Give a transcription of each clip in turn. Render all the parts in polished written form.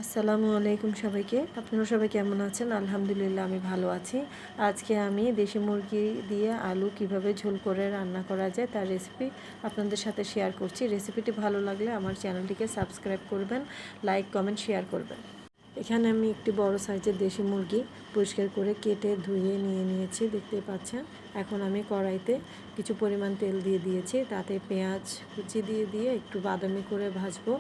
আসসালামু আলাইকুম সবাইকে। আপনারা সবাই কেমন আছেন? আলহামদুলিল্লাহ আমি ভালো আছি। আজকে আমি দেশি মুরগি দিয়ে আলু কিভাবে ঝোল করে রান্না করা যায় তার রেসিপি আপনাদের সাথে শেয়ার করছি। রেসিপিটি ভালো লাগলে আমার চ্যানেলটিকে সাবস্ক্রাইব করবেন, লাইক, কমেন্ট, শেয়ার করবেন। এখানে আমি একটি বড় সাইজের দেশি মুরগি পরিষ্কার করে কেটে ধুয়ে নিয়েছি, দেখতে পাচ্ছেন। এখন আমি কড়াইতে কিছু পরিমাণ তেল দিয়ে দিয়েছি, তাতে পেঁয়াজ কুচি দিয়ে একটু বাদামি করে ভাজবো।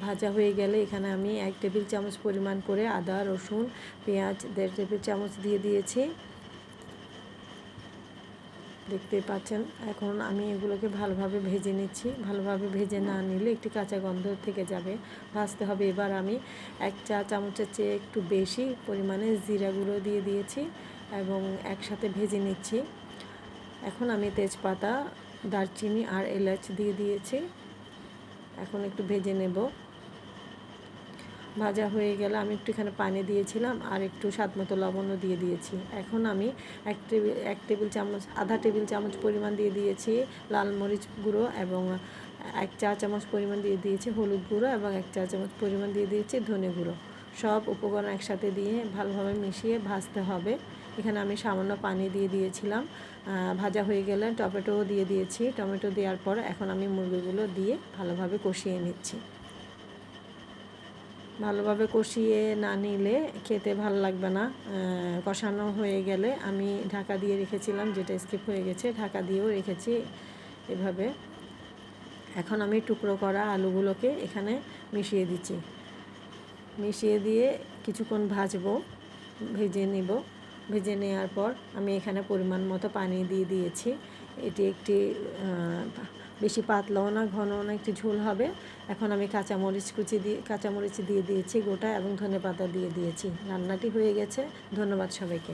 ভাজা হয়ে গেলে এখানে আমি 1 টেবিল চামচ পরিমাণ করে আদা, রসুন, পেঁয়াজ 1.5 টেবিল চামচ দিয়ে দিয়েছি, দেখতে পাচ্ছেন। এখন আমি এগুলোকে ভালোভাবে ভেজে নিচ্ছি। ভালোভাবে ভেজে না নিলে একটি কাঁচা গন্ধ থেকে যাবে, ভাজতে হবে। এবার আমি 1 চা চামচের চেয়ে একটু বেশি পরিমাণে জিরা গুঁড়ো দিয়ে দিয়েছি এবং একসাথে ভেজে নিচ্ছি। এখন আমি তেজপাতা, দারচিনি আর এলাচ দিয়ে দিয়েছি। এখন একটু ভেজে নেব। ভাজা হয়ে গেলে আমি একটু এখানে পানি দিয়েছিলাম আর একটু স্বাদমতো লবণও দিয়ে দিয়েছি। এখন আমি আধা টেবিল চামচ পরিমাণ দিয়ে দিয়েছি লাল মরিচ গুঁড়ো এবং 1 চা চামচ পরিমাণ দিয়ে দিয়েছি হলুদ গুঁড়ো এবং 1 চা চামচ পরিমাণ দিয়ে দিয়েছি ধনে গুঁড়ো। সব উপকরণ একসাথে দিয়ে ভালোভাবে মিশিয়ে ভাজতে হবে। এখানে আমি সামান্য পানি দিয়ে দিয়েছিলাম। ভাজা হয়ে গেলে টমেটোও দিয়ে দিয়েছি। টমেটো দেওয়ার পর এখন আমি মুরগিগুলো দিয়ে ভালোভাবে কষিয়ে নিচ্ছি। ভালোভাবে কষিয়ে না নিলে খেতে ভালো লাগবে না। কষানো হয়ে গেলে আমি ঢাকা দিয়ে রেখেছিলাম, যেটা স্কিপ হয়ে গেছে, ঢাকা দিয়েও রেখেছি এভাবে। এখন আমি টুকরো করা আলুগুলোকে এখানে মিশিয়ে দিচ্ছি। মিশিয়ে দিয়ে কিছুক্ষণ ভেজে নেব। ভেজে নেওয়ার পর আমি এখানে পরিমাণ মতো পানি দিয়ে দিয়েছি। এটি একটি বেশি পাতলাও না ঘনও না, একটি ঝোল হবে। এখন আমি কাঁচামরিচ দিয়ে দিয়েছি গোটা এবং ধনেপাতা দিয়ে দিয়েছি। রান্নাটি হয়ে গেছে। ধন্যবাদ সবাইকে।